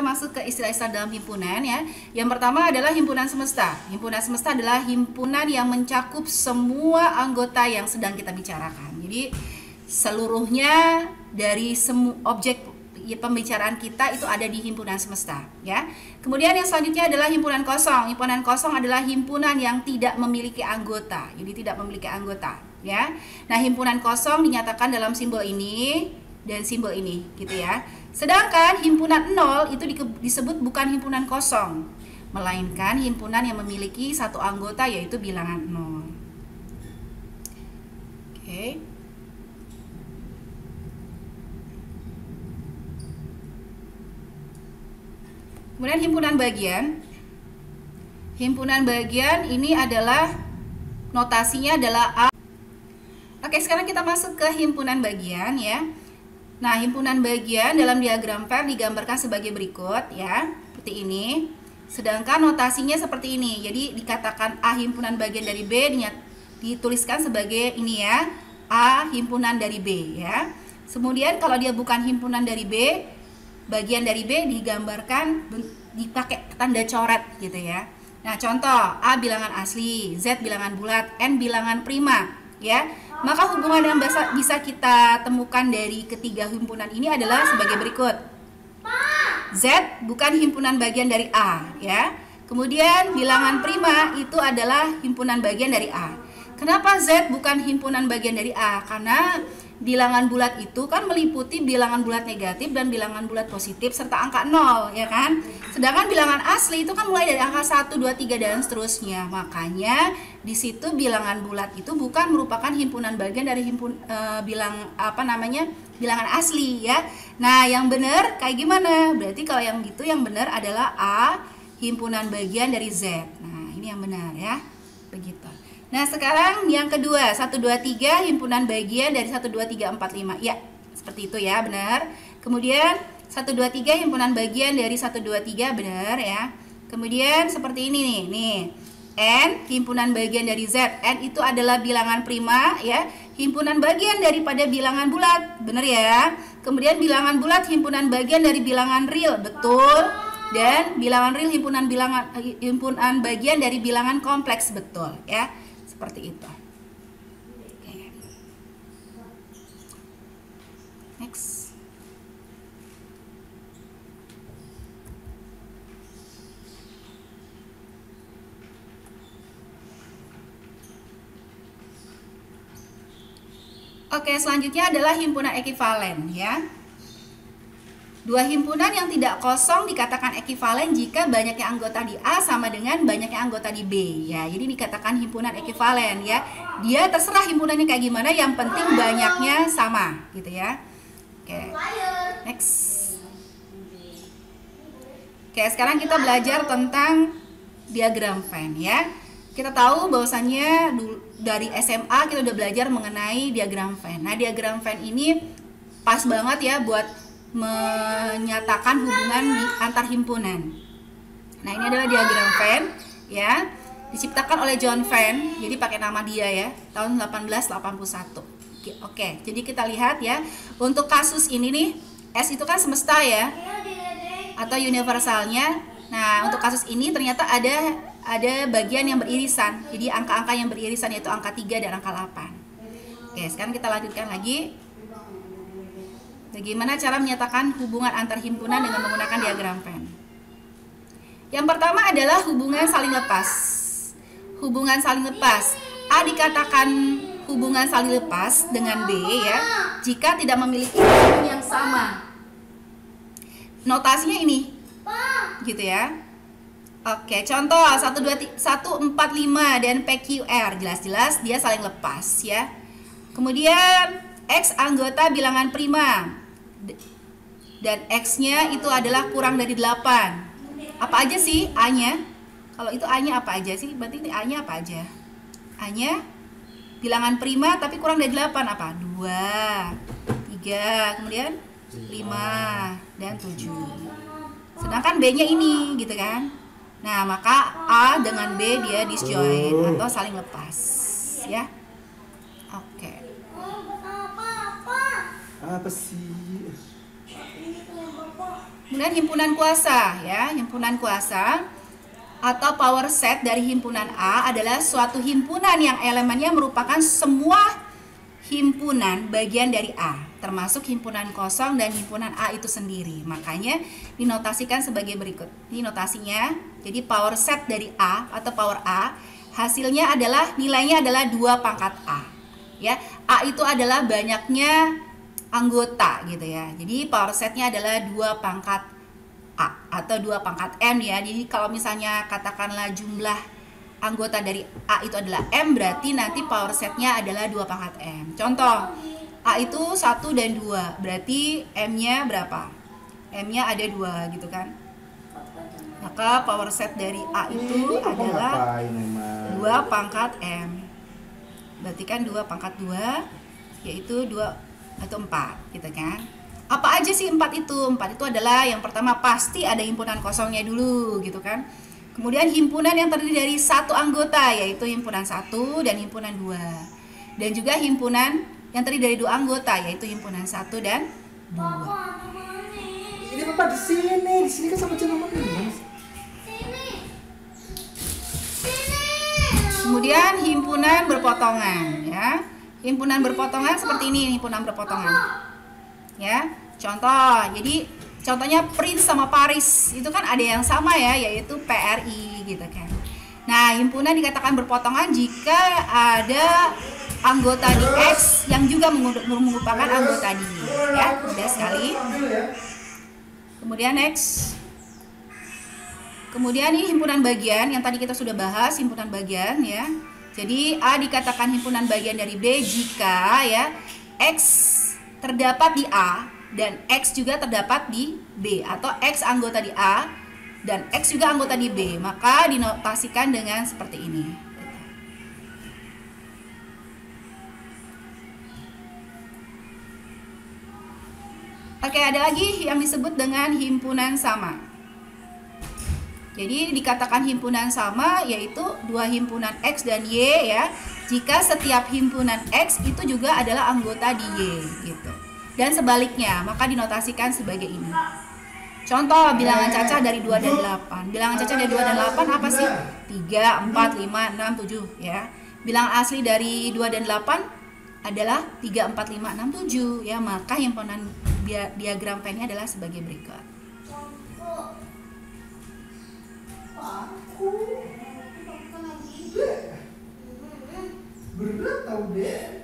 masuk ke istilah-istilah dalam himpunan ya. Yang pertama adalah himpunan semesta. Himpunan semesta adalah himpunan yang mencakup semua anggota yang sedang kita bicarakan. Jadi seluruhnya dari semua objek pembicaraan kita itu ada di himpunan semesta ya. Kemudian yang selanjutnya adalah himpunan kosong. Himpunan kosong adalah himpunan yang tidak memiliki anggota. Jadi tidak memiliki anggota ya. Nah, himpunan kosong dinyatakan dalam simbol ini dan simbol ini gitu ya. Sedangkan himpunan nol itu disebut bukan himpunan kosong, melainkan himpunan yang memiliki satu anggota yaitu bilangan 0. Oke. Kemudian himpunan bagian. Himpunan bagian ini adalah notasinya adalah A. Oke, sekarang kita masuk ke himpunan bagian ya. Nah, himpunan bagian dalam diagram Venn digambarkan sebagai berikut ya, seperti ini. Sedangkan notasinya seperti ini. Jadi dikatakan A himpunan bagian dari B dituliskan sebagai ini ya, A himpunan dari B ya. Kemudian kalau dia bukan himpunan dari B, bagian dari B digambarkan dipakai tanda coret gitu ya. Nah, contoh A bilangan asli, Z bilangan bulat, N bilangan prima ya. Maka hubungan yang bisa kita temukan dari ketiga himpunan ini adalah sebagai berikut. Z bukan himpunan bagian dari A ya. Kemudian bilangan prima itu adalah himpunan bagian dari A. Kenapa Z bukan himpunan bagian dari A? Karena bilangan bulat itu kan meliputi bilangan bulat negatif dan bilangan bulat positif serta angka 0 ya kan. Sedangkan bilangan asli itu kan mulai dari angka 1, 2, 3 dan seterusnya. Makanya di situ bilangan bulat itu bukan merupakan himpunan bagian dari bilangan asli ya. Nah, yang benar kayak gimana? Berarti kalau yang gitu yang benar adalah A himpunan bagian dari Z. Nah, ini yang benar ya. Begitu. Nah, sekarang yang kedua, 1, 2, 3 himpunan bagian dari 1, 2, 3, 4, 5. Ya, seperti itu ya, benar. Kemudian 1, 2, 3 himpunan bagian dari 1, 2, 3, benar ya. Kemudian seperti ini nih. N himpunan bagian dari Z. N itu adalah bilangan prima ya, himpunan bagian daripada bilangan bulat. Benar ya. Kemudian bilangan bulat himpunan bagian dari bilangan real. Betul. Dan bilangan real himpunan bagian dari bilangan kompleks. Betul ya. Seperti itu. Oke. Next. Oke, selanjutnya adalah himpunan ekivalen ya. Dua himpunan yang tidak kosong dikatakan ekivalen jika banyaknya anggota di A sama dengan banyaknya anggota di B ya. Jadi dikatakan himpunan ekivalen ya. Dia terserah himpunannya kayak gimana, yang penting banyaknya sama gitu ya. Oke. Next. Oke, sekarang kita belajar tentang diagram Venn ya. Kita tahu bahwasannya dari SMA kita udah belajar mengenai diagram Venn. Nah, diagram Venn ini pas banget ya buat menyatakan hubungan di antar himpunan. Nah, ini adalah diagram Venn ya, diciptakan oleh John Venn. Jadi pakai nama dia ya, tahun 1881. Oke, jadi kita lihat ya. Untuk kasus ini nih, S itu kan semesta ya, atau universalnya. Nah, untuk kasus ini ternyata ada bagian yang beririsan. Jadi angka-angka yang beririsan yaitu angka 3 dan angka 8. Oke, sekarang kita lanjutkan lagi. Bagaimana cara menyatakan hubungan antar himpunan dengan menggunakan diagram Venn? Yang pertama adalah hubungan saling lepas. Hubungan saling lepas. A dikatakan hubungan saling lepas dengan B ya, jika tidak memiliki hubungan yang sama. Notasinya ini. Gitu ya. Oke, contoh 1, 2, 4, 5 dan PQR. Jelas-jelas dia saling lepas ya. Kemudian X anggota bilangan prima. Dan X-nya itu adalah kurang dari 8. Apa aja sih A-nya? Kalau itu A-nya apa aja sih? Berarti ini A-nya apa aja? A-nya bilangan prima tapi kurang dari 8 apa? 2, 3, kemudian 5 dan 7. Sedangkan B-nya ini gitu kan. Nah, maka A dengan B dia disjoin atau saling lepas ya. Oke. Apa sih? Kemudian himpunan kuasa ya, himpunan kuasa atau power set dari himpunan A adalah suatu himpunan yang elemennya merupakan semua himpunan bagian dari A, termasuk himpunan kosong dan himpunan A itu sendiri. Makanya dinotasikan sebagai berikut. Ini notasinya. Jadi power set dari A atau power A hasilnya adalah nilainya adalah 2 pangkat A. Ya, A itu adalah banyaknya anggota gitu ya. Jadi power setnya adalah 2 pangkat A atau 2 pangkat M ya. Jadi kalau misalnya katakanlah jumlah anggota dari A itu adalah M, berarti nanti power setnya adalah 2 pangkat M. Contoh, A itu 1 dan 2, berarti M-nya berapa? M-nya ada 2 gitu kan. Maka power set dari A itu adalah 2 pangkat M. Berarti kan 2 pangkat 2 yaitu 2 atau 4 gitu kan. Apa aja sih 4 itu? 4 itu adalah yang pertama pasti ada himpunan kosongnya dulu gitu kan. Kemudian himpunan yang terdiri dari 1 anggota yaitu himpunan 1 dan himpunan 2. Dan juga himpunan yang terdiri dari 2 anggota yaitu himpunan 1 dan 2. Ini Papa di sini kan sama channel ini. Kemudian himpunan berpotongan ya. Himpunan berpotongan seperti ini, himpunan berpotongan. Ya. Contoh, jadi contohnya Prince sama Paris itu kan ada yang sama ya, yaitu PRI gitu kan. Nah, himpunan dikatakan berpotongan jika ada anggota di X yang juga merupakan anggota di Y ya. Mudah sekali. Kemudian next. Kemudian ini himpunan bagian yang tadi kita sudah bahas, himpunan bagian ya. Jadi A dikatakan himpunan bagian dari B jika ya X terdapat di A dan X juga terdapat di B, atau X anggota di A dan X juga anggota di B, maka dinotasikan dengan seperti ini. Oke, ada lagi yang disebut dengan himpunan sama. Jadi dikatakan himpunan sama yaitu 2 himpunan X dan Y ya, jika setiap himpunan X itu juga adalah anggota di Y gitu. Dan sebaliknya, maka dinotasikan sebagai ini. Contoh bilangan cacah dari 2 dan 8. Bilangan cacah dari 2 dan 8 apa sih? 3, 4, 5, 6, 7 ya. Bilangan asli dari 2 dan 8 adalah 3, 4, 5, 6, 7 ya. Maka himpunan diagram Venn adalah sebagai berikut. Berat tau deh.